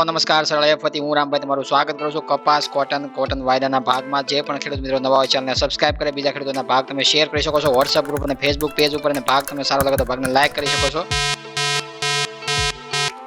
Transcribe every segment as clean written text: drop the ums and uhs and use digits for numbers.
નમસ્કાર સરળ એફથી હું રામભાઈ તમારું સ્વાગત કરું છું કપાસ કોટન વાયદાના ભાગમાં જે પણ ખેડૂત મિત્રો નવા હોય ચેનલને સબસ્ક્રાઇબ કરે બીજા ખેડૂતોના ભાગ તમે શેર કરી શકો છો વોટ્સએપ ગ્રુપ અને ફેસબુક પેજ ઉપર અને ભાગ તમે સારો લાગે તો ભાગને લાઈક કરી શકો છો।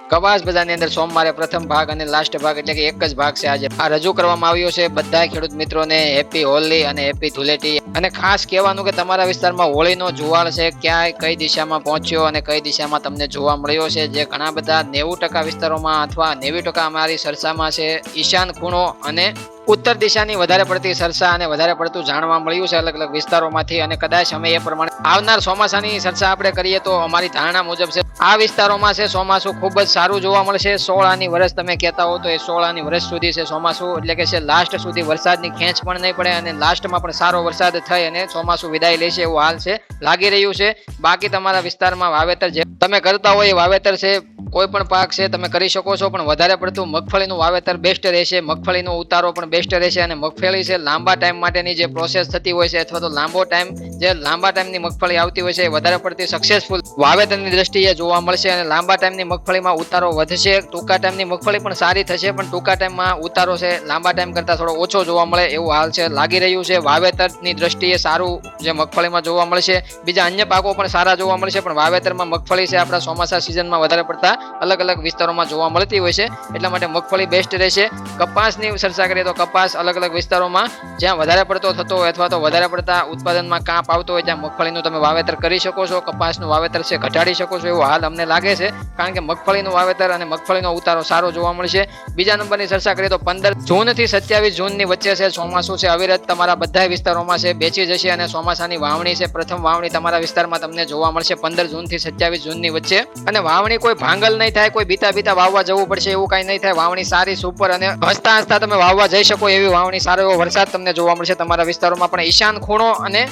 કપાસ બજારની અંદર સોમવારે પ્રથમ ભાગ અને લાસ્ટ ભાગ એટલે કે એક જ ભાગ છે આજે આ રજૂ કરવામાં આવ્યો છે। બધા ખેડૂત મિત્રોને હેપી હોલી અને હેપી ધૂળેટી અને ખાસ કહેવાનું કે તમારા વિસ્તારમાં હોળીનો જુવાળ છે ક્યાંય કઈ દિશામાં પહોંચ્યો અને કઈ દિશામાં તમને જોવા મળ્યો છે। જે ઘણા બધા 90% વિસ્તારોમાં અથવા 90% અમારી સરસામાં છે ઈશાન ખૂણો અને ઉત્તર દિશાની વધારે પડતી સરસા અને વધારે પડતું જાણવા મળ્યું છે અલગ અલગ વિસ્તારોમાંથી અને કદાચ અમે એ પ્રમાણે આવનાર ચોમાસાની સરસા આપણે કરીએ તો અમારી ધારણા મુજબ છે આ વિસ્તારોમાં છે ચોમાસું ખૂબ જ સારું જોવા મળશે। 16 આની વર્ષ તમે કહેતા હો તો એ 16 આની વર્ષ સુધી છે ચોમાસું એટલે કે છે લાસ્ટ સુધી વરસાદની ખેંચ પણ નહીં પડે અને લાસ્ટમાં પણ સારો વરસાદ થઈ અને ચોમાસું વિદાય લેશે એવું હાલ છે લાગી રહ્યું છે। બાકી તમારા વિસ્તારમાં વાવેતર જે તમે કરતા હોય એ વાવેતર છે કોઈ પણ પાક છે તમે કરી શકો છો પણ વધારે પડતું મગફળીનું વાવેતર બેસ્ટ રહેશે। મગફળીનો ઉતારો પણ બેસ્ટ રહેશે અને મગફળી છે લાંબા ટાઈમ માટેની જે પ્રોસેસ થતી હોય છે અથવા તો લાંબા ટાઈમની મગફળી આવતી હોય છે એ વધારે પડતી સક્સેસફુલ વાવેતરની દ્રષ્ટિએ જોવા મળશે અને લાંબા ટાઈમની મગફળીમાં ઉતારો વધશે। ટૂંકા ટાઈમની મગફળી પણ સારી થશે પણ ટૂંકા ટાઈમમાં ઉતારો છે લાંબા ટાઈમ કરતાં થોડો ઓછો જોવા મળે એવું હાલ છે લાગી રહ્યું છે। વાવેતરની દ્રષ્ટિએ સારું જે મગફળીમાં જોવા મળશે બીજા અન્ય પાકો પણ સારા જોવા મળશે પણ વાવેતરમાં મગફળી છે આપણા ચોમાસા સિઝનમાં વધારે પડતા અલગ અલગ વિસ્તારોમાં જોવા મળતી હોય છે એટલા માટે મગફળી બેસ્ટ રહેશે। કપાસની ચર્ચા કરીએ તો કપાસ અલગ અલગ વિસ્તારોમાં જ્યાં વધારે પડતો થતો હોય અથવા તો વધારે પડતા ઉત્પાદનમાં કાપ આવતો હોય ત્યાં મગફળીનું તમે વાવેતર કરી શકો છો। કપાસનું વાવેતર છે ઘટાડી શકો છો એવું હાલ અમને લાગે છે કારણ કે મગફળીનું વાવેતર અને મગફળીનો ઉતારો સારો જોવા મળશે। બીજા નંબરની ચર્ચા કરીએ તો 15 જૂનથી 27 જૂનની વચ્ચે છે ચોમાસું છે અવિરત તમારા બધા વિસ્તારોમાં છે બેસી જશે અને ચોમાસાની વાવણી છે પ્રથમ વાવણી તમારા વિસ્તારમાં તમને જોવા મળશે 15 જૂનથી 27 જૂનની વચ્ચે અને વાવણી કોઈ ભાંગલ નહીં થાય કોઈ બીતા વાવવા જવું પડશે એવું કાંઈ નહીં થાય। વાવણી સારી સુપર અને હસતા તમે વાવવા જઈ શકો એવી વાવણી સારો એવો વરસાદ તમને જોવા મળશે તમારા વિસ્તારોમાં પણ ઈશાન ખૂણો અને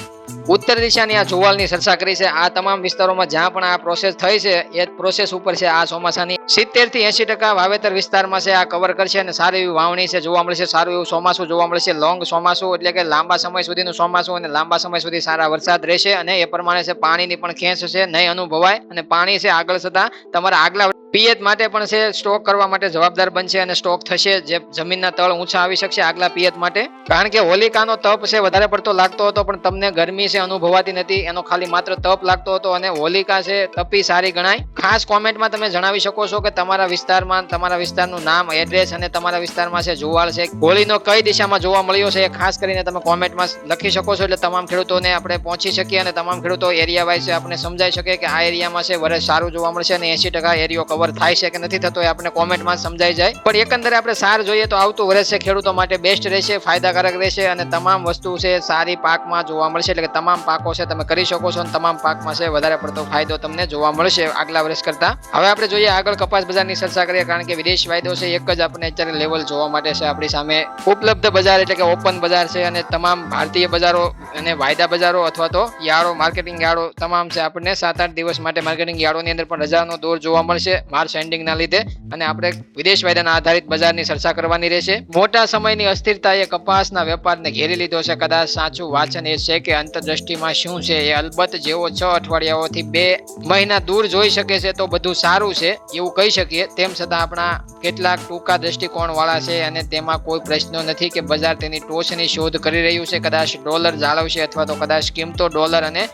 ઉત્તર દિશાની આ જુવાળની ચર્ચા કરી છે આ તમામ વિસ્તારોમાં જ્યાં પણ આ પ્રોસેસ થઈ છે એ પ્રોસેસ ઉપર છે આ ચોમાસાની 70 થી 80% વાવેતર વિસ્તારમાં છે આ કવર કરશે અને સારી એવી વાવણી છે જોવા મળશે સારું એવું ચોમાસું જોવા મળશે। લોંગ ચોમાસું એટલે કે લાંબા સમય સુધીનું ચોમાસું અને લાંબા સમય સુધી સારા વરસાદ રહેશે અને એ પ્રમાણે છે પાણીની પણ ખેંચ છે નહીં અનુભવાય અને પાણી છે આગળ જતા તમારા આગલા પિયત માટે પણ છે સ્ટોક કરવા માટે જવાબદાર બનશે અને સ્ટોક થશે જે જમીનના તળ ઊંચા આવી શકશે આગલા પિયત માટે કારણ કે હોલિકાનો તપ છે વધારે પડતો લાગતો હતો પણ તમને ગરમી છે અનુભવાતી નથી એનો ખાલી માત્ર તપ લાગતો હતો અને હોલિકા છે તપી સારી ગણાય। ખાસ કોમેન્ટમાં તમે જણાવી શકો છો કે તમારા વિસ્તારમાં તમારા વિસ્તારનું નામ એડ્રેસ અને તમારા વિસ્તારમાં છે જુવાળ છે હોળીનો કઈ દિશામાં જોવા મળ્યો છે એ ખાસ કરીને તમે કોમેન્ટમાં લખી શકો છો એટલે તમામ ખેડૂતોને આપણે પહોંચી શકીએ અને તમામ ખેડૂતો એરિયા વાઇઝ આપણે સમજાઈ શકીએ કે આ એરિયામાં છે વરસ સારું જોવા મળશે અને 80% એરિયો કવર થાય છે કે નથી થતો એ આપણે કોમેન્ટમાં સમજાઈ જાય પણ એકંદરે આપણે સાર જોઈએ તો આવતું વર્ષ છે ખેડૂતો માટે બેસ્ટ રહેશે ફાયદાકારક રહેશે અને તમામ વસ્તુ છે સારી પાકમાં જોવા મળશે એટલે કે તમામ પાકો છે તમે કરી શકો છો અને તમામ પાકમાં છે વધારે પડતો ફાયદો તમને જોવા મળશે આગલા વર્ષ કરતા। હવે આપણે જોઈએ આગળ કપાસ બજારની ચર્ચા કરીએ કારણ કે વિદેશ વાયદો છે એક જ આપણને અત્યારે લેવલ જોવા માટે છે આપણી સામે ઉપલબ્ધ બજાર એટલે કે ઓપન બજાર છે અને તમામ ભારતીય બજારો અને વાયદા બજારો અથવા તો યાર્ડો માર્કેટિંગ યાર્ડો તમામ છે આપણને 7-8 દિવસ માટે માર્કેટિંગ યાર્ડોની અંદર પણ રજાનો દોર જોવા મળશે માર્ચ એન્ડિંગના લીધે અને આપણે વિદેશ વાયદાના આધારિત બજારની ચર્ચા કરવાની રહેશે। મોટા સમયની અસ્થિરતાએ કપાસના વેપારને ઘેરી લીધો છે કદાચ સાચું વાંચન એ છે કે અંતરદ્રષ્ટિમાં શું છે એ અલબત્ત જેવો 6 અઠવાડિયાઓથી 2 મહિના દૂર જોઈ શકે છે તો બધું સારું છે એવું કહી શકીએ તેમ છતાં આપણા કેટલાક ટૂંકા દ્રષ્ટિકોણ વાળા છે અને તેમાં કોઈ પ્રશ્નો નથી કે બજાર તેની ટોચની શોધ કરી રહ્યું છે કદાચ ડોલર જાળવશે અથવા તો કદાચ કિંમતો ડોલર અને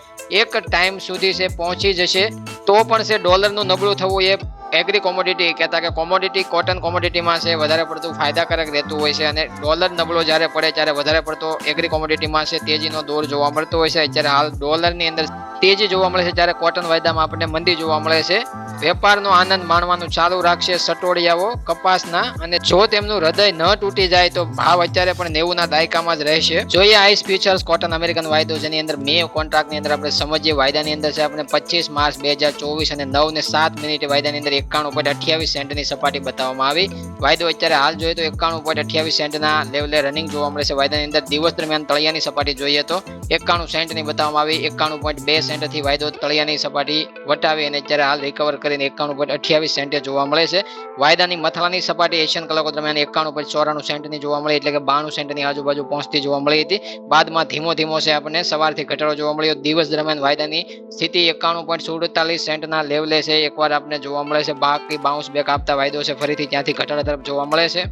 એક ટાઈમ સુધી છે પહોંચી જશે તો પણ છે ડોલરનું નબળું થવું એ એગ્રી કોમોડિટી કહેતા કે કોમોડિટી કોટન કોમોડિટીમાં છે વધારે પડતું ફાયદાકારક રહેતું હોય છે અને ડોલર નબળો જ્યારે પડે ત્યારે વધારે પડતો એગ્રી કોમોડિટીમાં છે તેજીનો દોર જોવા મળતો હોય છે। અત્યારે હાલ ડોલરની અંદર તેજી જોવા મળે છે જ્યારે કોટન વાયદામાં આપણને મંદી જોવા મળે છે। વેપારનો આનંદ માણવાનું ચાલુ રાખશે સટોડિયાઓ કપાસના અને જો તેમનું હૃદય ન તૂટી જાય તો ભાવ અત્યારે પણ 90ના દાયકામાં જ રહેશે। જોઈએ આઈસ ફ્યુચર્સ કોટન અમેરિકન વાયદો જેની અંદર મે કોન્ટ્રાક્ટની અંદર આપણે સમજીએ વાયદાની અંદર છે આપણે 25 માર્ચ 2024 અને 9:07 વાયદાની અંદર 91.28 સેન્ટની સપાટી બતાવવામાં આવી। વાયદો અત્યારે હાલ જોઈએ તો 91.28 સેન્ટના લેવલે રનિંગ જોવા મળે છે। વાયદાની અંદર દિવસ દરમિયાન તળિયાની સપાટી જોઈએ તો 91 સેન્ટની બતાવવામાં આવી 91.2 સેન્ટ થી વાયદો તળિયાની સપાટી વટાવી અને અત્યારે હાલ રિકવર કરીને 91.28 સેન્ટે જોવા મળે છે. વાયદાની મથાળાની સપાટી એશિયન કલાકો દરમિયાન 91.94 સેન્ટની જોવા મળી, એટલે કે 92 સેન્ટની આજુબાજુ પહોંચતી જોવા મળી હતી. બાદમાં ધીમો છે આપણને સવારથી ઘટાડો જોવા મળ્યો. દિવસ દરમિયાન વાયદાની સ્થિતિ 91.47 સેન્ટના લેવલે છે એકવાર આપણે જોવા મળે છે. બાકી બાઉન્સ બેક આપતા વાયદો છે ફરીથી ત્યાંથી ઘટાડા તરફ જોવા મળે છે.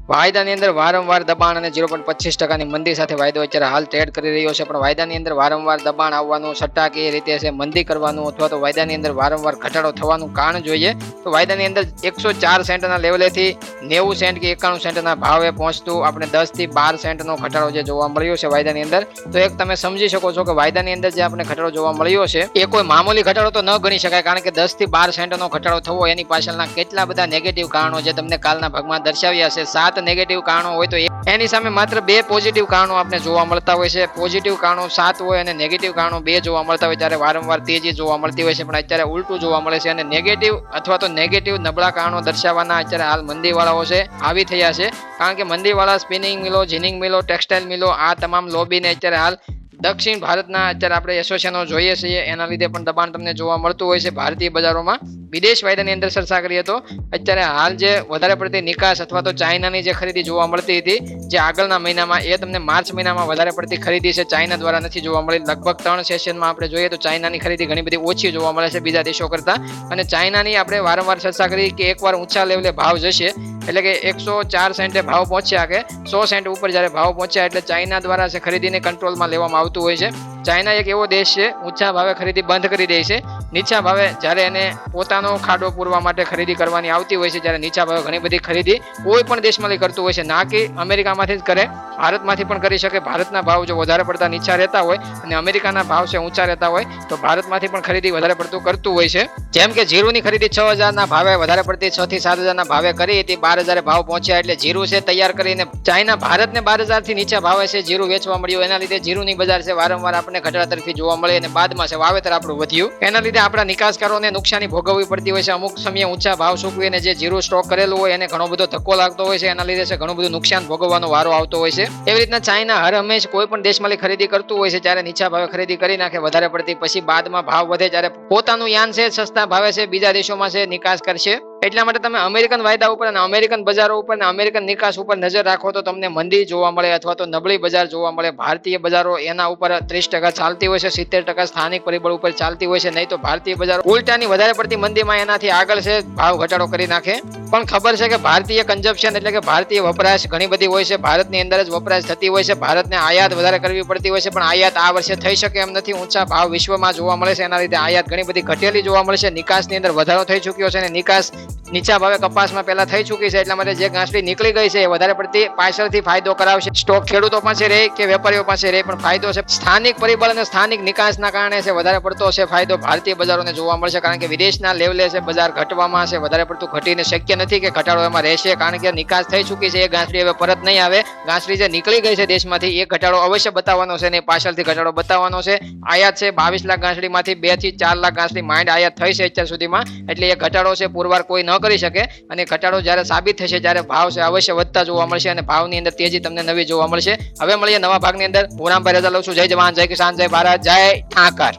વાયદાની અંદર વારંવાર દબાણ અને 0.25% મંદી સાથે વાયદો અત્યારે હાલ ટ્રેડ કરી રહ્યો છે, પણ વાયદાની અંદર વારંવાર દબાણ આવવાનું, સટ્ટાકીય રીતે છે મંદી કરવાનું અથવા તો વાયદાની અંદર વારંવાર ઘટાડો થવાનું કારણ જોઈએ તો વાયદાની અંદર 104 સેન્ટના લેવલેથી 90 સેન્ટ કે 91 સેન્ટના ભાવે પહોંચતું આપણે 10 થી 12 સેન્ટનો ઘટાડો જે જોવા મળ્યો છે વાયદાની અંદર, તો એક તમે સમજી શકો છો કે વાયદાની અંદર જે આપણે ઘટાડો જોવા મળ્યો છે એ કોઈ મામૂલી ઘટાડો તો ન ગણી શકાય, કારણ કે 10 થી 12 સેન્ટનો ઘટાડો થવો એની પાછળના કેટલા બધા નેગેટિવ કારણો જે તમને કાલના ભાગમાં દર્શાવ્યા છે. 7 નેગેટિવ કારણો હોય તો એની સામે માત્ર 2 પોઝિટિવ કારણો આપણે જોવા મળતા હોય છે. પોઝિટિવ કારણો 7 હોય અને નેગેટિવ કારણો 2 જોવા મળતા હોય, ત્યારે વારંવાર તેજી જોવા મળતી હોય છે, પણ અત્યારે ઉલટું જોવા મળે છે અને નેગેટિવ અથવા તો નેગેટિવ નબળા કારણો દર્શાવવાના અત્યારે હાલ મંદીવાળાઓ છે આવી થયા છે, કારણ કે મંદીવાળા સ્પિનિંગ મિલો, જીનિંગ મિલો, ટેક્સટાઇલ મિલો આ તમામ લોબીને અત્યારે હાલ દક્ષિણ ભારતના અત્યારે આપણે એસોસિએશનો જોઈએ છીએ એના લીધે પણ દબાણ તમને જોવા મળતું હોય છે ભારતીય બજારોમાં. વિદેશ વાયદાની અંદર ચર્ચા કરીએ તો અત્યારે હાલ જે વધારે પડતી નિકાસ અથવા તો ચાઇનાની જે ખરીદી જોવા મળતી હતી જે આગળના મહિનામાં, એ તમને માર્ચ મહિનામાં વધારે પડતી ખરીદી છે ચાઇના દ્વારા નથી જોવા મળી. લગભગ 3 સેશનમાં આપણે જોઈએ તો ચાઇનાની ખરીદી ઘણી બધી ઓછી જોવા મળે છે બીજા દેશો કરતા, અને ચાઇનાની આપણે વારંવાર ચર્ચા કરી કે એકવાર ઊંચા લેવલે ભાવ જશે એટલે કે 104 સેન્ટે ભાવ પહોંચ્યા કે 100 સેન્ટ ઉપર જ્યારે ભાવ પહોંચ્યા એટલે ચાઇના દ્વારા છે ખરીદીને કંટ્રોલમાં લેવામાં આવતું હોય છે. ચાઇના એક એવો દેશ છે ઊંચા ભાવે ખરીદી બંધ કરી દે છે, નીચા ભાવે જ્યારે એને પોતાનો ખાડો પૂરવા માટે ખરીદી કરવાની આવતી હોય છે, જ્યારે નીચા ભાવે ઘણી બધી ખરીદી કોઈ પણ દેશમાંથી કરતું હોય છે, ના કે અમેરિકામાંથી જ કરે, ભારતમાંથી પણ કરી શકે. ભારતના ભાવ જો વધારે પડતા નીચા રહેતા હોય અને અમેરિકાના ભાવ છે ઊંચા રહેતા હોય તો ભારતમાંથી પણ ખરીદી વધારે પડતું કરતું હોય છે. જેમ કે જીરુની ખરીદી 6000ના ભાવે વધારે પડતી 6 થી 7000ના ભાવે કરી હતી, 12000 ભાવ પહોંચ્યા એટલે જીરું છે તૈયાર કરીને ચાઇના ભારતને 12000 થી નીચા ભાવે છે જીરું વેચવા મળ્યું. એના લીધે જીરુની બજાર છે વારંવાર આપણે ઘટાડા તરફી જોવા મળે અને બાદમાં છે વાવેતર આપણું વધ્યું. એના લીધે આપણા નિકાસકારોને નુકસાની ભોગવવી પડતી હોય છે. અમુક સમયે ઊંચા ભાવ ચૂકવીને જે જીરું સ્ટોક કરેલું હોય એને ઘણો બધો ધક્કો લાગતો હોય છે, એના લીધે છે ઘણું બધું નુકસાન ભોગવવાનો વારો આવતો હોય છે. એવી રીતના ચાઇના હર હંમેશ કોઈ પણ દેશમાંથી ખરીદી કરતું હોય છે, જ્યારે નીચા ભાવે ખરીદી કરી નાખે વધારે પડતી, પછી બાદમાં ભાવ વધે ત્યારે પોતાનું યાન છે સસ્તા ભાવે છે બીજા દેશોમાં છે નિકાસ કરશે. એટલા માટે તમે અમેરિકન વાયદા ઉપર અને અમેરિકન બજારો ઉપર અને અમેરિકન નિકાસ ઉપર નજર રાખો તો તમને મંદી જોવા મળે અથવા તો નબળી બજાર જોવા મળે. ભારતીય બજારો એના ઉપર 30% ચાલતી હોય છે, 70% સ્થાનિક પરિબળ ઉપર ચાલતી હોય છે, નહીં તો ભારતીય બજારો ઉલટાની વધારે પડતી મંદીમાં એનાથી આગળ છે ભાવ ઘટાડો કરી નાખે. પણ ખબર છે કે ભારતીય કન્ઝપ્શન એટલે કે ભારતીય વપરાશ ઘણી બધી હોય છે, ભારતની અંદર જ વપરાશ થતી હોય છે, ભારતને આયાત વધારે કરવી પડતી હોય છે, પણ આયાત આ વર્ષે થઈ શકે એમ નથી. ઊંચા ભાવ વિશ્વમાં જોવા મળે છે, એના લીધે આયાત ઘણી બધી ઘટેલી જોવા મળશે. નિકાસની અંદર વધારો થઈ ચૂક્યો છે અને નિકાસ નીચા ભાવે કપાસમાં પહેલા થઈ ચૂકી છે, એટલા માટે જે ગાંસડી નીકળી ગઈ છે એ વધારે પડતી પાછળથી ફાયદો કરાવશે. સ્ટોક ખેડૂતો પાસે રહે કે વેપારીઓ પાસે રહે પણ ફાયદો છે. સ્થાનિક પરિબળ અને સ્થાનિક નિકાસના કારણે છે વધારે પડતો છે ફાયદો ભારતીય બજારોને જોવા મળશે, કારણ કે વિદેશના લેવલે છે બજાર ઘટવામાં છે વધારે પડતું ઘટીને શક્ય નથી કે ઘટાડો એમાં રહેશે, કારણ કે નિકાસ થઈ ચૂકી છે. એ ગાંસડી હવે પરત નહીં આવે. ગાંસડી જે નીકળી ગઈ છે દેશમાંથી એ ઘટાડો અવશ્ય બતાવવાનો છે અને પાછળથી ઘટાડો બતાવવાનો છે. આયાત છે 22 લાખ ગાંસડીમાંથી 2 થી 4 લાખ ગાંસડી માંડ આયાત થઈ છે અત્યાર સુધીમાં, એટલે એ ઘટાડો છે પુરવાર કોઈ ન કરી શકે અને ઘટાડો જ્યારે સાબિત થશે ત્યારે ભાવ છે અવશ્ય વધતા જોવા મળશે અને ભાવની અંદર તેજી તમને નવી જોવા મળશે. હવે મળીએ નવા ભાગની અંદર. હું રામભાઈ રજા લઉં છું. જય જવાન, જય કિસાન, જય ભારત, જય ઠાકર.